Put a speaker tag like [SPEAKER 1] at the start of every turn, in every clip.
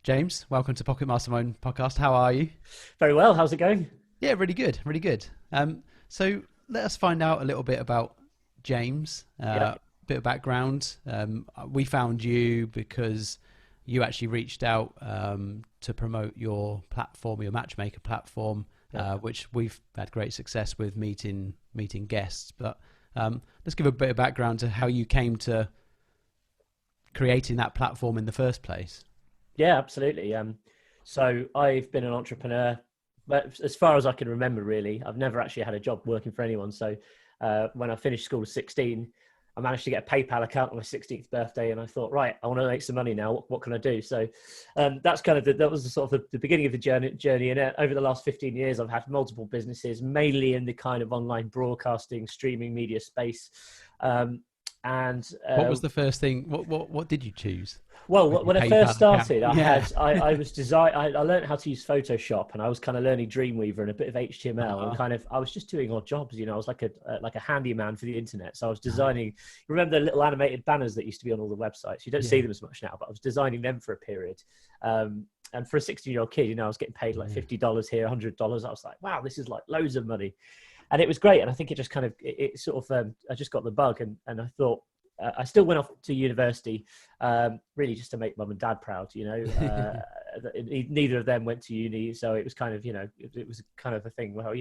[SPEAKER 1] James, welcome to Pocket Mastermind podcast. How are you?
[SPEAKER 2] Very well. How's it going?
[SPEAKER 1] Yeah, really good, really good. So let us find out a little bit about James,
[SPEAKER 2] Yep.
[SPEAKER 1] bit of background. We found you because you actually reached out to promote your platform, your matchmaker platform,
[SPEAKER 2] Yep.
[SPEAKER 1] which we've had great success with meeting guests. But let's give a bit of background to how you came to creating that platform in the first place.
[SPEAKER 2] Yeah, absolutely. So I've been an entrepreneur, but as far as I can remember, really, I've never actually had a job working for anyone. So when I finished school at 16, I managed to get a PayPal account on my 16th birthday, and I thought, right, I want to make some money now. What can I do? So that's kind of that was the sort of the beginning of the journey. And over the last 15 years, I've had multiple businesses, mainly in the kind of online broadcasting, streaming media space. Um, and
[SPEAKER 1] What was the first thing? What did you choose
[SPEAKER 2] Well,
[SPEAKER 1] with your
[SPEAKER 2] when I first
[SPEAKER 1] PayPal account?
[SPEAKER 2] started,
[SPEAKER 1] Yeah.
[SPEAKER 2] I was design. I learned how to use Photoshop, and I was kind of learning Dreamweaver and a bit of HTML, and
[SPEAKER 1] Uh,
[SPEAKER 2] kind of I was just doing odd jobs. I was like a handyman for the internet. So I was
[SPEAKER 1] uh,
[SPEAKER 2] designing. Remember the little animated banners that used to be on all the websites? You don't see
[SPEAKER 1] yeah.
[SPEAKER 2] them as much now, but I was designing them for a period. And for a 16-year-old kid, I was getting paid like
[SPEAKER 1] Yeah.
[SPEAKER 2] $50 here, $100. I was like, wow, this is like loads of money, and it was great. And I think it just kind of it sort of I just got the bug, and I thought. I still went off to university, really just to make mum and dad proud. Neither of them went to uni, so it was kind of, it was kind of a thing. Well,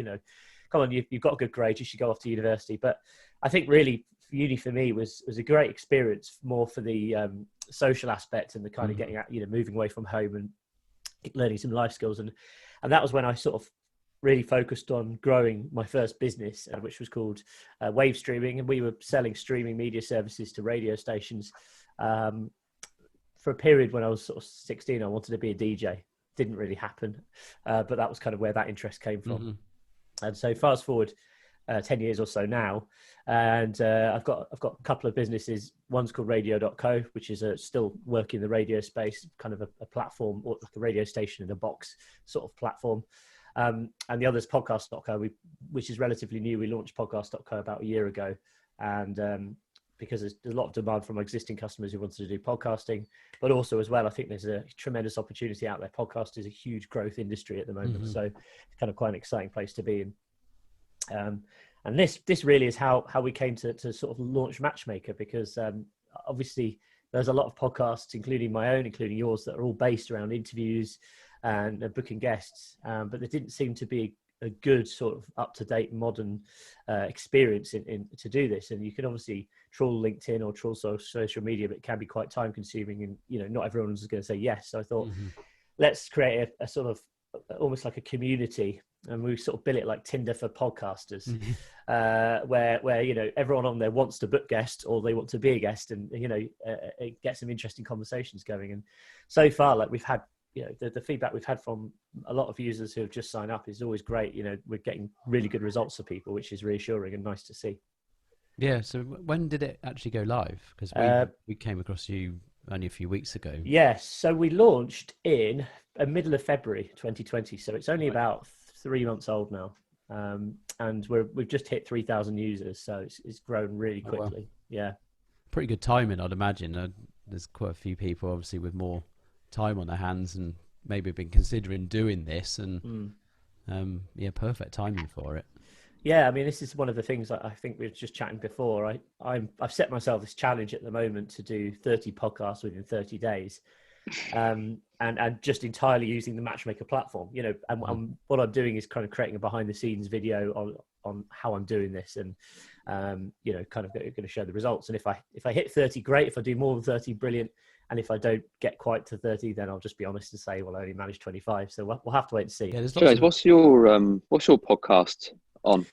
[SPEAKER 2] come on, you've got a good grade, you should go off to university. But I think really uni for me was a great experience, more for the social aspect and the kind of
[SPEAKER 1] Mhm.
[SPEAKER 2] getting out, moving away from home and learning some life skills, and that was when I sort of really focused on growing my first business, which was called Wave Streaming, and we were selling streaming media services to radio stations. Um, for a period when I was sort of 16, I wanted to be a DJ. Didn't really happen, but that was kind of where that interest came from.
[SPEAKER 1] Mhm.
[SPEAKER 2] And so fast forward 10 years or so now, and I've got a couple of businesses. One's called radio.co, which is still working in the radio space, kind of a platform, or like a radio station in a box sort of platform. And the other is podcast.co, which is relatively new. We launched podcast.co about a year ago. And because there's a lot of demand from existing customers who wanted to do podcasting, but also as well, I think there's a tremendous opportunity out there. Podcast is a huge growth industry at the moment.
[SPEAKER 1] Mhm.
[SPEAKER 2] So it's kind of quite an exciting place to be in. And this really is how we came to sort of launch Matchmaker, because obviously there's a lot of podcasts, including my own, including yours, that are all based around interviews and booking guests, but there didn't seem to be a good sort of up-to-date modern experience in to do this. And you can obviously trawl LinkedIn or trawl social media, but it can be quite time consuming, and not everyone's going to say yes. So I thought,
[SPEAKER 1] Mhm.
[SPEAKER 2] let's create a sort of almost like a community, and we sort of built it like Tinder for podcasters,
[SPEAKER 1] Mhm.
[SPEAKER 2] where everyone on there wants to book guests, or they want to be a guest, and it gets some interesting conversations going. And so far, like we've had, the feedback we've had from a lot of users who have just signed up is always great. We're getting really good results for people, which is reassuring and nice to see.
[SPEAKER 1] Yeah. So when did it actually go live? Because
[SPEAKER 2] Uh,
[SPEAKER 1] we came across you only a few weeks ago.
[SPEAKER 2] yes, so we launched in the middle of February 2020, so it's only
[SPEAKER 1] Right.
[SPEAKER 2] about 3 months old now. And we've just hit 3,000 users, so it's grown really
[SPEAKER 1] Oh well.
[SPEAKER 2] quickly. Yeah.
[SPEAKER 1] Pretty good timing, I'd imagine. There's quite a few people, obviously, with more time on their hands and maybe been considering doing this, and
[SPEAKER 2] Mm.
[SPEAKER 1] yeah, perfect timing for it.
[SPEAKER 2] Yeah, I mean, this is one of the things that I think we were just chatting before. I've set myself this challenge at the moment to do 30 podcasts within 30 days, and just entirely using the Matchmaker platform.
[SPEAKER 1] Mhm.
[SPEAKER 2] And what I'm doing is kind of creating a behind the scenes video on how I'm doing this, and kind of going to show the results. And if I hit 30, great. If I do more than 30, brilliant. And if I don't get quite to 30, then I'll just be honest and say, well, I only managed 25. So we'll have to wait and see.
[SPEAKER 1] Yeah, there's lots
[SPEAKER 3] James,
[SPEAKER 1] of.
[SPEAKER 3] what's your podcast on?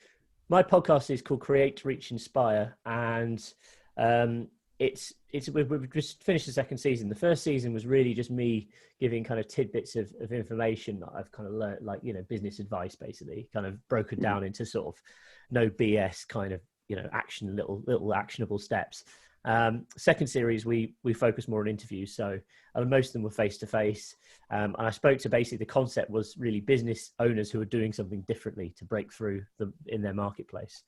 [SPEAKER 2] My podcast is called Create, Reach, Inspire, and um, we've just finished the second season. The first season was really just me giving kind of tidbits of information that I've kind of learned, like business advice, basically, kind of broken
[SPEAKER 3] Mhm.
[SPEAKER 2] down into sort of no BS kind of action, little actionable steps. Second series, we focus more on interviews, so most of them were face to face. And I spoke to, basically, the concept was really business owners who are doing something differently to break through in their marketplace.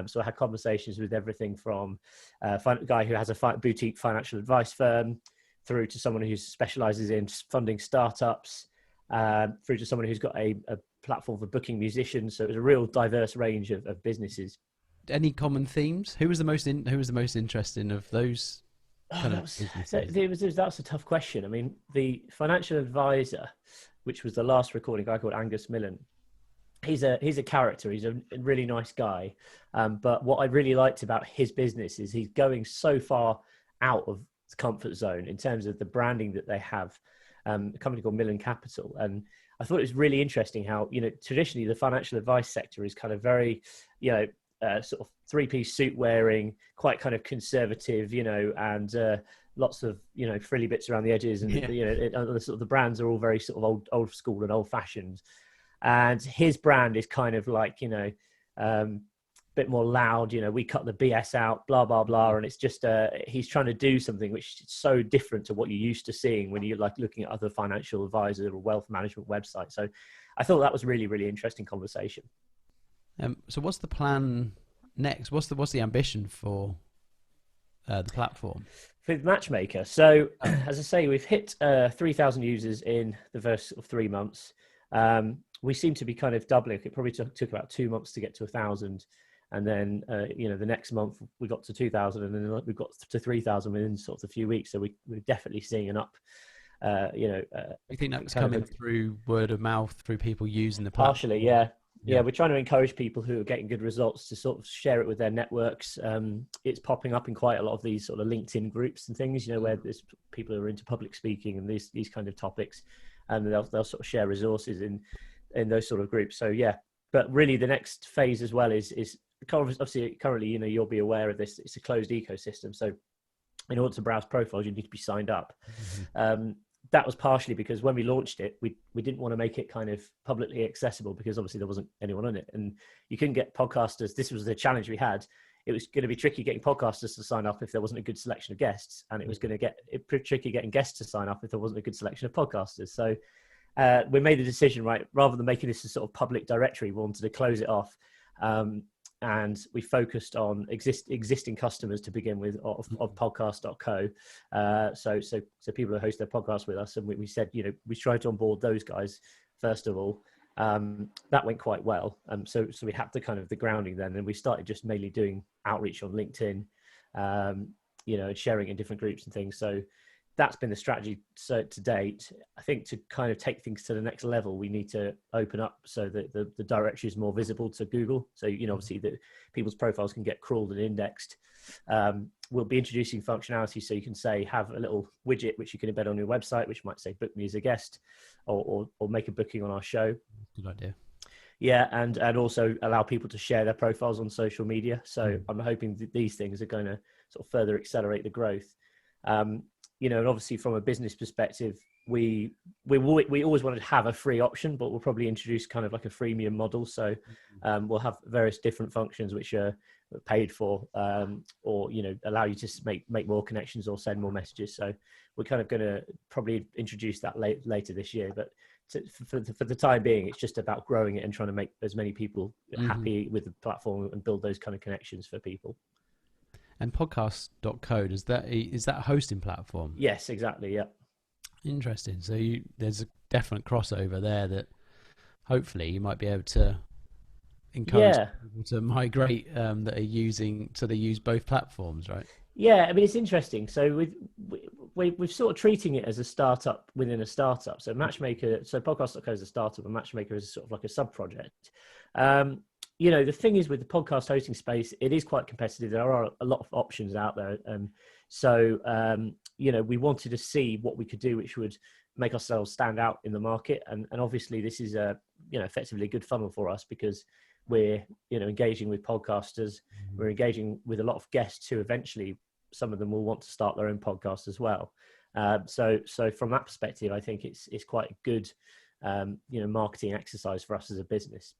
[SPEAKER 2] So I had conversations with everything from a guy who has a boutique financial advice firm, through to someone who specializes in funding startups, through to someone who's got a platform for booking musicians. So it was a real diverse range of businesses.
[SPEAKER 1] Any common themes? Who was the most interesting of those kind of businesses?
[SPEAKER 2] That's a tough question. I mean, the financial advisor, which was the last recording, a guy called Angus Millon, he's a character. He's a really nice guy. But what I really liked about his business is he's going so far out of his comfort zone in terms of the branding that they have. A company called Millon Capital. And I thought it was really interesting how, traditionally the financial advice sector is kind of very, sort of three-piece suit wearing, quite kind of conservative, and lots of, frilly bits around the edges. And, sort of the brands are all very sort of old school and old fashioned. And his brand is kind of like, bit more loud, we cut the BS out, blah, blah, blah. And it's just, he's trying to do something which is so different to what you're used to seeing when you're like looking at other financial advisor or wealth management websites. So I thought that was a really, really interesting conversation.
[SPEAKER 1] So what's the plan next? What's the ambition for the platform?
[SPEAKER 2] For Matchmaker. So as I say, we've hit 3,000 users in the first sort of 3 months. We seem to be kind of doubling. It probably took about 2 months to get to 1,000. And then, the next month we got to 2,000, and then we've got to 3,000 within sort of a few weeks. So we're definitely seeing an up.
[SPEAKER 1] You think that's coming through word of mouth, through people using the platform?
[SPEAKER 2] Partially, yeah. We're trying to encourage people who are getting good results to sort of share it with their networks. It's popping up in quite a lot of these sort of LinkedIn groups and things, where there's people who are into public speaking and these kind of topics, and they'll sort of share resources in those sort of groups. So yeah, but really the next phase as well is obviously currently, you'll be aware of this. It's a closed ecosystem. So in order to browse profiles, you need to be signed up. Mm-hmm. That was partially because when we launched it, we didn't want to make it kind of publicly accessible because obviously there wasn't anyone on it, and you couldn't get podcasters. This was the challenge we had. It was going to be tricky getting podcasters to sign up if there wasn't a good selection of guests, and it was going to get tricky getting guests to sign up if there wasn't a good selection of podcasters. So we made the decision, right, rather than making this a sort of public directory, we wanted to close it off. And we focused on existing customers to begin with of podcast.co. So people who host their podcasts with us, and we said, we tried to onboard those guys first of all. That went quite well. So we had the grounding then, and we started just mainly doing outreach on LinkedIn, and sharing in different groups and things. So that's been the strategy to date. I think to kind of take things to the next level, we need to open up so that the directory is more visible to Google. So, obviously that people's profiles can get crawled and indexed. We'll be introducing functionality. So you can have a little widget, which you can embed on your website, which might say book me as a guest or make a booking on our show.
[SPEAKER 1] Good idea.
[SPEAKER 2] Yeah. And also allow people to share their profiles on social media. So I'm hoping that these things are going to sort of further accelerate the growth. And obviously from a business perspective, we always wanted to have a free option, but we'll probably introduce kind of like a freemium model. So we'll have various different functions which are paid for, or allow you to make more connections or send more messages. So we're kind of going to probably introduce that later this year. But for the time being, it's just about growing it and trying to make as many people happy with the platform and build those kind of connections for people.
[SPEAKER 1] And podcast.co, is that a hosting platform?
[SPEAKER 2] Yes, exactly. Yeah.
[SPEAKER 1] Interesting. So there's a definite crossover there that hopefully you might be able to encourage people to migrate that are using, so they use both platforms, right?
[SPEAKER 2] Yeah, I mean, it's interesting. So we've sort of treating it as a startup within a startup. So podcast.co is a startup, and Matchmaker is sort of like a sub project. The thing is with the podcast hosting space, it is quite competitive. There are a lot of options out there. We wanted to see what we could do, which would make ourselves stand out in the market. And obviously this is effectively a good funnel for us because we're, engaging with podcasters. We're engaging with a lot of guests who eventually, some of them will want to start their own podcast as well. So from that perspective, I think it's quite a good, marketing exercise for us as a business.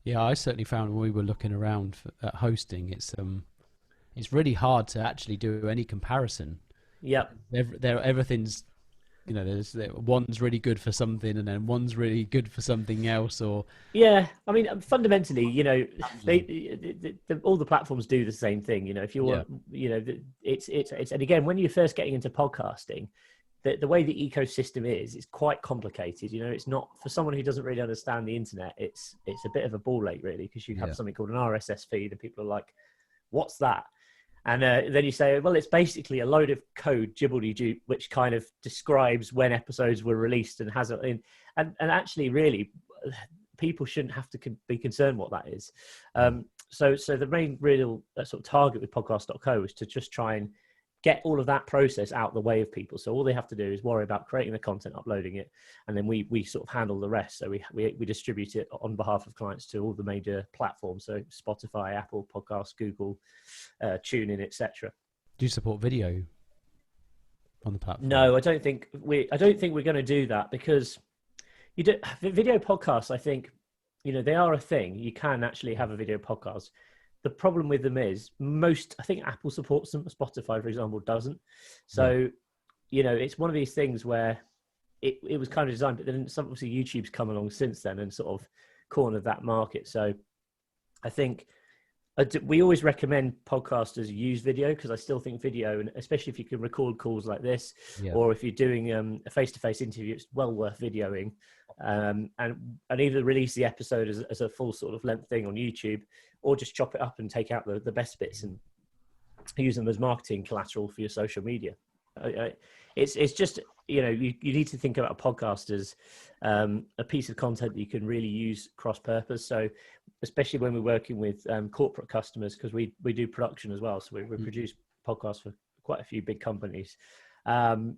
[SPEAKER 1] Yeah, I certainly found when we were looking around at hosting, it's really hard to actually do any comparison.
[SPEAKER 2] Yeah,
[SPEAKER 1] everything's you know, there's one's really good for something and then one's really good for something else, or
[SPEAKER 2] Yeah, I mean, fundamentally, you know, all the platforms do the same thing. You know, if you
[SPEAKER 1] yeah,
[SPEAKER 2] want, you know, it's, and again, when you're first getting into podcasting, the way the ecosystem is quite complicated. You know, it's not for someone who doesn't really understand the internet. It's a bit of a ball ache, really, because you have
[SPEAKER 1] yeah,
[SPEAKER 2] something called an RSS feed, and people are like, "What's that?" And then you say, well, it's basically a load of code, jibbledy-jib, which kind of describes when episodes were released and has it in. And actually, really, people shouldn't have to be concerned what that is. So the main real sort of target with podcast.co is to just try and get all of that process out the way of people. So all they have to do is worry about creating the content, uploading it, and then we sort of handle the rest. So we distribute it on behalf of clients to all the major platforms. So Spotify, Apple Podcasts, Google, TuneIn, etc.
[SPEAKER 1] do you support video on the platform?
[SPEAKER 2] No, I don't think we're going to do that, because video podcasts, I think, you know, they are a thing. You can actually have a video podcast. The problem with them is I think Apple supports them, Spotify, for example, doesn't. So, you know, it's one of these things where it was kind of designed, but then obviously YouTube's come along since then and sort of cornered that market. So I think we always recommend podcasters use video, because I still think video, and especially if you can record calls like this, or if you're doing a face-to-face interview, it's well worth videoing. And either release the episode as a full sort of length thing on YouTube, or just chop it up and take out the best bits and use them as marketing collateral for your social media. It's just, you know, you need to think about a podcast as a piece of content that you can really use cross-purpose. So especially when we're working with corporate customers, because we do production as well. So we produce podcasts for quite a few big companies. And,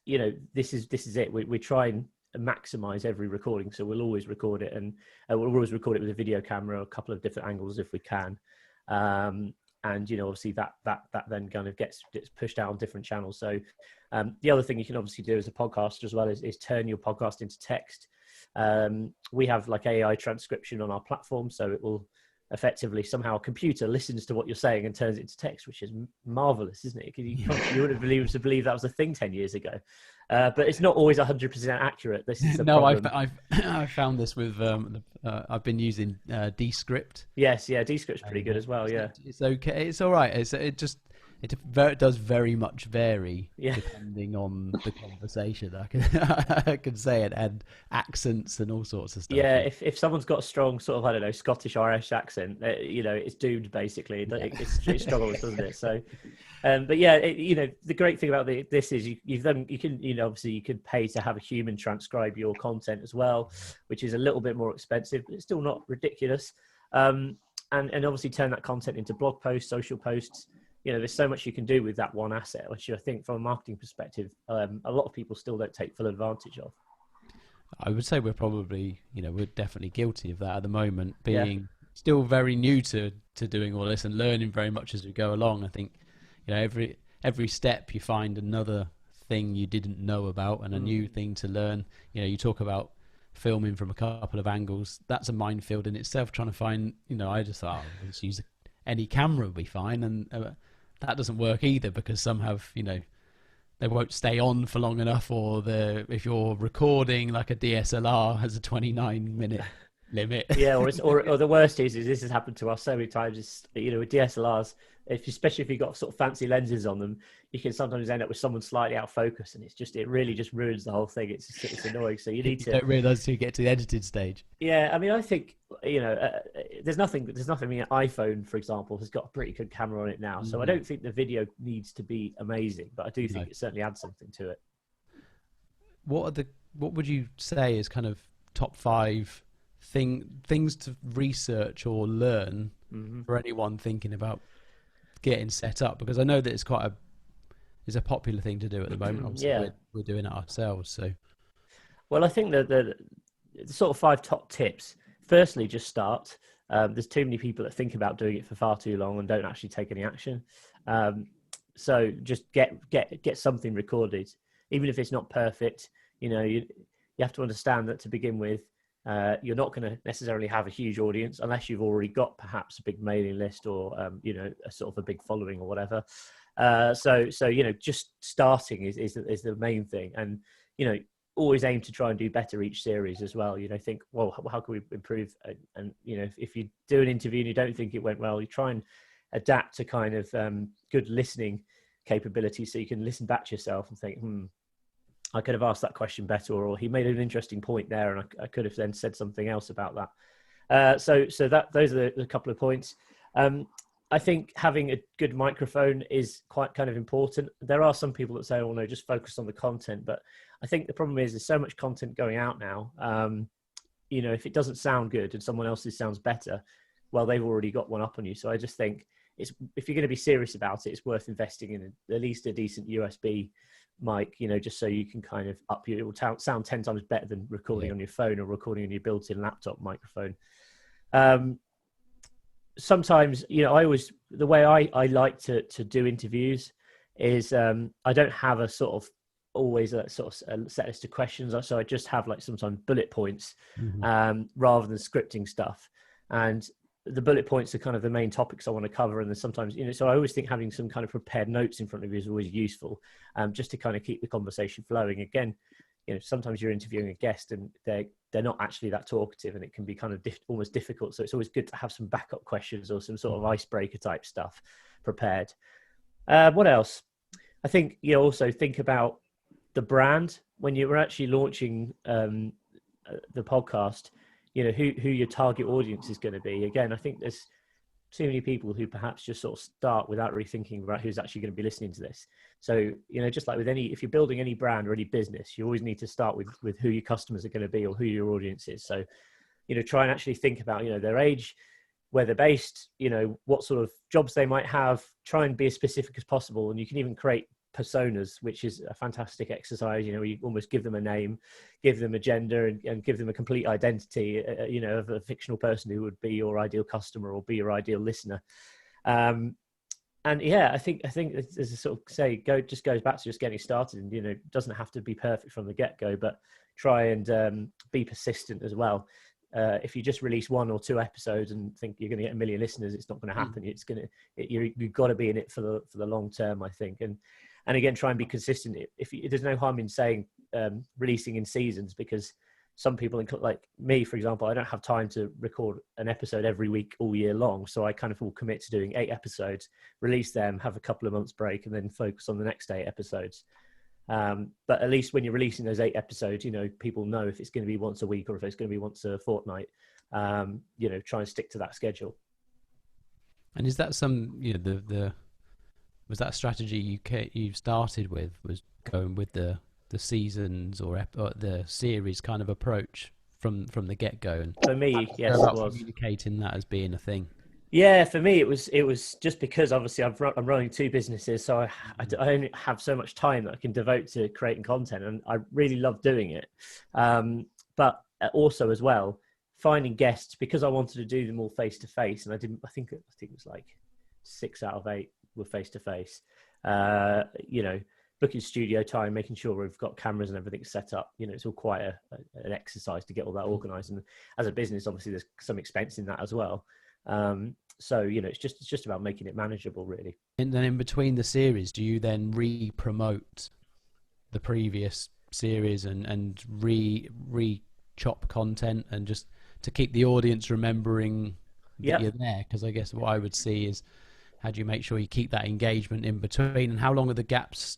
[SPEAKER 2] you know, this is it. We try and maximize every recording. So we'll always record it, and we'll always record it with a video camera, a couple of different angles if we can. And, you know, obviously that then kind of gets pushed out on different channels. So the other thing you can obviously do as a podcaster as well is turn your podcast into text. We have like AI transcription on our platform, so it will effectively somehow a computer listens to what you're saying and turns it into text, which is marvelous, isn't it? You wouldn't believe that was a thing 10 years ago. But it's not always 100% accurate. This is the problem.
[SPEAKER 1] I've found this with I've been using Descript.
[SPEAKER 2] Yes, yeah, Descript's pretty good as well. Yeah,
[SPEAKER 1] it's okay. It's all right. It does very much vary depending on the conversation. I can say it, and accents and all sorts of stuff.
[SPEAKER 2] Yeah, if someone's got a strong sort of, I don't know, Scottish Irish accent, you know, it's doomed basically. It struggles, doesn't it? So, but yeah, you know, the great thing about this is you can, you know, obviously you can pay to have a human transcribe your content as well, which is a little bit more expensive, but it's still not ridiculous. And obviously turn that content into blog posts, social posts. You know, there's so much you can do with that one asset, which I think from a marketing perspective, a lot of people still don't take full advantage of.
[SPEAKER 1] I would say we're definitely guilty of that at the moment, being still very new to doing all this and learning very much as we go along. I think, you know, every step you find another thing you didn't know about and a new thing to learn. You know, you talk about filming from a couple of angles. That's a minefield in itself, trying to find, you know, I just thought, let's use any camera will be fine. And that doesn't work either, because some have, you know, they won't stay on for long enough, or if you're recording like a DSLR has a 29-minute limit.
[SPEAKER 2] Yeah, or the worst is this has happened to us so many times. Is, you know, with DSLRs, especially if you've got sort of fancy lenses on them, you can sometimes end up with someone slightly out of focus, and it really just ruins the whole thing. It's annoying. So you need to.
[SPEAKER 1] You don't realise till you get to the edited stage.
[SPEAKER 2] Yeah, I mean, I think, you know, there's nothing. I mean, an iPhone, for example, has got a pretty good camera on it now, so I don't think the video needs to be amazing, but I do think it certainly adds something to it.
[SPEAKER 1] What would you say is kind of top 5 things to research or learn for anyone thinking about getting set up? Because I know that it's a popular thing to do at the moment. Obviously, we're doing it ourselves. So, well,
[SPEAKER 2] I think that the sort of 5 top tips. Firstly, just start. There's too many people that think about doing it for far too long and don't actually take any action. So just get something recorded, even if it's not perfect. You know, you have to understand that to begin with, you're not going to necessarily have a huge audience unless you've already got perhaps a big mailing list or, you know, a sort of a big following or whatever. So just starting is the main thing, and always aim to try and do better each series as well. Think, well, how can we improve? And if you do an interview and you don't think it went well, you try and adapt to kind of good listening capability, so you can listen back to yourself and think, I could have asked that question better, or he made an interesting point there, and I could have then said something else about that. So those are the couple of points. I think having a good microphone is quite kind of important. There are some people that say, "Oh no, just focus on the content," but I think the problem is there's so much content going out now. If it doesn't sound good and someone else's sounds better, well, they've already got one up on you. So I just think if you're going to be serious about it, it's worth investing in at least a decent USB mic, just so you can kind of it will sound 10 times better than recording on your phone or recording on your built-in laptop microphone. Sometimes, the way I like to do interviews is I don't have a sort of always a sort of set list of questions. So I just have like sometimes bullet points rather than scripting stuff. And the bullet points are kind of the main topics I want to cover. And then sometimes, so I always think having some kind of prepared notes in front of you is always useful, just to kind of keep the conversation flowing. Again, sometimes you're interviewing a guest and they're not actually that talkative, and it can be kind of almost difficult. So it's always good to have some backup questions or some sort of icebreaker type stuff prepared. What else? I think also think about the brand when you were actually launching the podcast. Who your target audience is going to be. Again, I think there's too many people who perhaps just sort of start without really thinking about who's actually going to be listening to this. So, just like with if you're building any brand or any business, you always need to start with who your customers are going to be or who your audience is. So, try and actually think about, their age, where they're based, what sort of jobs they might have, try and be as specific as possible. And you can even create personas, which is a fantastic exercise. You almost give them a name, give them a gender, and give them a complete identity, of a fictional person who would be your ideal customer or be your ideal listener. And yeah, I think as a sort of just goes back to just getting started, and it doesn't have to be perfect from the get-go, but try and be persistent as well. If you just release 1 or 2 episodes and think you're going to get 1 million listeners, it's not going to happen. You've got to be in it for the long term, I think. And again, try and be consistent. There's no harm in saying releasing in seasons, because some people, like me, for example, I don't have time to record an episode every week all year long. So I kind of will commit to doing 8 episodes, release them, have a couple of months break, and then focus on the next 8 episodes. But at least when you're releasing those 8 episodes, people know if it's going to be once a week or if it's going to be once a fortnight. Try and stick to that schedule.
[SPEAKER 1] And is that was that a strategy you started with, was going with the seasons or the series kind of approach from the get-go? And
[SPEAKER 2] for me, yes, it was
[SPEAKER 1] communicating that as being a thing.
[SPEAKER 2] Yeah, for me, it was just because obviously I'm running 2 businesses, so I only have so much time that I can devote to creating content, and I really love doing it. But also as well, finding guests, because I wanted to do them all face to face, and I think it was like 6 out of 8 were face to face. Booking studio time, making sure we've got cameras and everything set up. It's all quite an exercise to get all that organized, and as a business, obviously there's some expense in that as well. So it's just about making it manageable, really.
[SPEAKER 1] And then in between the series, do you then re-promote the previous series and re-chop content, and just to keep the audience remembering that you're there? Because I guess what I would see is, how do you make sure you keep that engagement in between, and how long are the gaps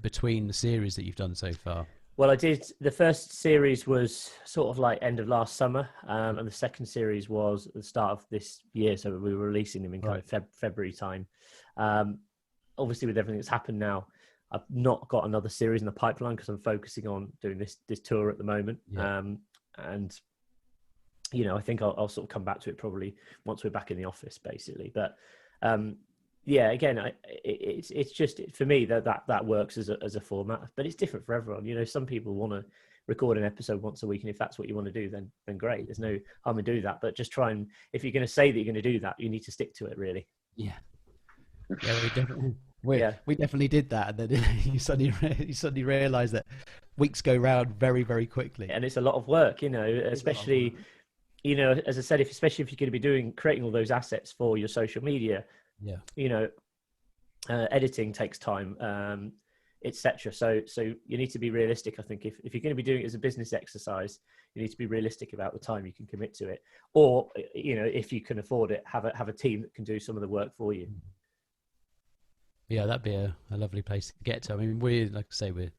[SPEAKER 1] between the series that you've done so far?
[SPEAKER 2] Well, the first series was sort of like end of last summer, and the second series was at the start of this year. So we were releasing them in kind of February time. Obviously, with everything that's happened now, I've not got another series in the pipeline because I'm focusing on doing this tour at the moment. Yeah. And I think I'll sort of come back to it probably once we're back in the office, basically. But yeah, again, it's just, for me, that works as a format, but it's different for everyone. Some people want to record an episode once a week, and if that's what you want to do, then great. There's no harm in doing that, but just try and, if you're going to say that you're going to do that, you need to stick to it, really.
[SPEAKER 1] Yeah, we definitely did that, and then you suddenly realize that weeks go round very, very quickly,
[SPEAKER 2] and it's a lot of work, especially. As I said, especially if you're going to be creating all those assets for your social media, editing takes time, etc. So you need to be realistic. I think if you're going to be doing it as a business exercise, you need to be realistic about the time you can commit to it, or if you can afford it, have a team that can do some of the work for you.
[SPEAKER 1] Yeah, that'd be a lovely place to get to. I mean, like I say, we're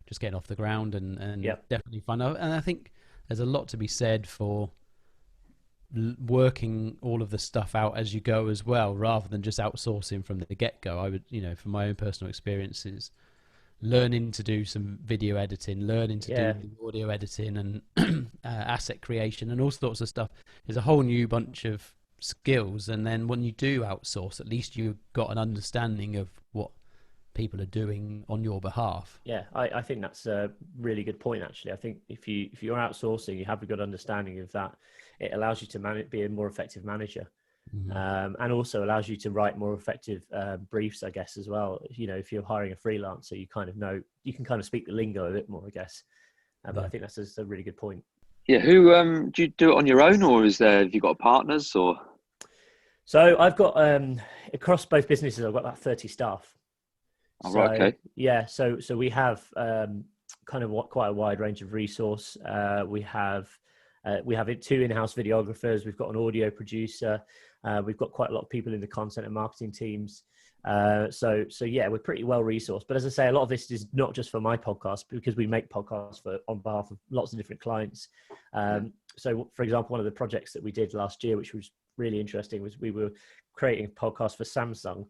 [SPEAKER 1] just getting off the ground, and
[SPEAKER 2] Yep.
[SPEAKER 1] definitely fun. And I think there's a lot to be said for working all of the stuff out as you go as well, rather than just outsourcing from the get-go. I would, from my own personal experiences, learning to do some video editing, learning to do the audio editing and asset creation and all sorts of stuff is a whole new bunch of skills. And then when you do outsource, at least you've got an understanding of what people are doing on your behalf.
[SPEAKER 2] Yeah, I think that's a really good point, actually. I think if you're outsourcing, you have a good understanding of that. It allows you to be a more effective manager. And also allows you to write more effective briefs, I guess, as well. If you're hiring a freelancer, you can kind of speak the lingo a bit more, I guess. But I think that's a really good point.
[SPEAKER 3] Yeah, who do you do it on your own, or have you got partners, or?
[SPEAKER 2] So I've got across both businesses, I've got about 30 staff.
[SPEAKER 3] Right, okay.
[SPEAKER 2] Yeah, so we have kind of quite a wide range of resource. We have 2 in-house videographers. We've got an audio producer. We've got quite a lot of people in the content and marketing teams. So yeah, we're pretty well resourced. But as I say, a lot of this is not just for my podcast, because we make podcasts on behalf of lots of different clients. So for example, one of the projects that we did last year, which was really interesting, was we were creating a podcast for Samsung.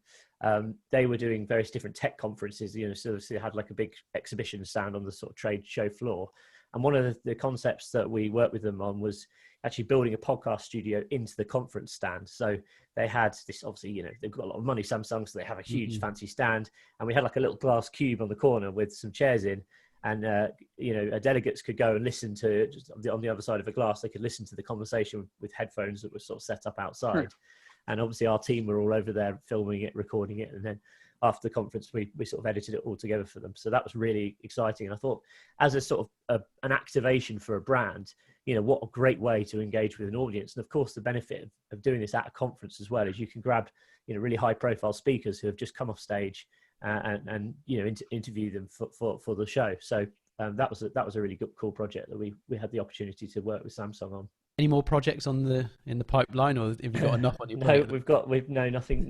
[SPEAKER 2] They were doing various different tech conferences, so they had like a big exhibition stand on the sort of trade show floor. And one of the concepts that we worked with them on was actually building a podcast studio into the conference stand. So they had this, obviously, they've got a lot of money, Samsung, so they have a huge fancy stand. And we had like a little glass cube on the corner with some chairs in. And, delegates could go and listen to, just on the other side of a glass, they could listen to the conversation with headphones that were sort of set up outside. And obviously our team were all over there filming it, recording it. And then after the conference, we sort of edited it all together for them. So that was really exciting. And I thought, as a sort of an activation for a brand, what a great way to engage with an audience. And of course, the benefit of doing this at a conference as well is you can grab, really high profile speakers who have just come off stage and interview them for the show. So that was a really cool project that we had the opportunity to work with Samsung on.
[SPEAKER 1] Any more projects in the pipeline, or have you got enough on your plate?
[SPEAKER 2] No, nothing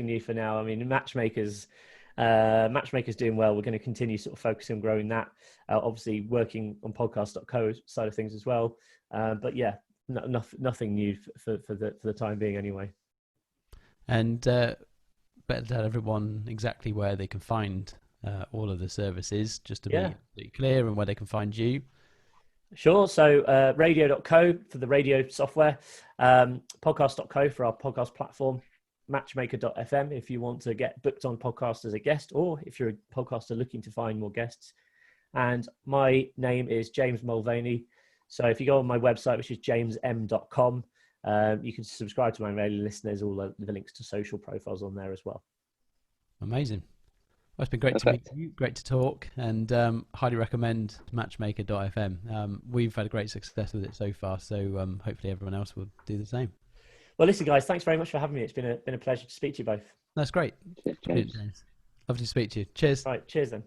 [SPEAKER 2] new for now. I mean, Matchmaker's doing well. We're going to continue sort of focusing on growing that. Obviously working on podcast.co side of things as well. But yeah, nothing new for the time being anyway.
[SPEAKER 1] And better tell everyone exactly where they can find all of the services, just to be clear, and where they can find you.
[SPEAKER 2] Sure. So radio.co for the radio software, podcast.co for our podcast platform, matchmaker.fm if you want to get booked on podcast as a guest, or if you're a podcaster looking to find more guests. And my name is James Mulvany. So if you go on my website, which is jamesm.com, you can subscribe to my mailing list. There's all the links to social profiles on there as well.
[SPEAKER 1] Amazing. Well, it's been great to meet you, great to talk, and highly recommend matchmaker.fm. We've had great success with it so far, so hopefully everyone else will do the same.
[SPEAKER 2] Well, listen, guys, thanks very much for having me. It's been a pleasure to speak to you both.
[SPEAKER 1] That's great.
[SPEAKER 3] Cheers, James.
[SPEAKER 1] Lovely to speak to you. Cheers.
[SPEAKER 2] Right, cheers then.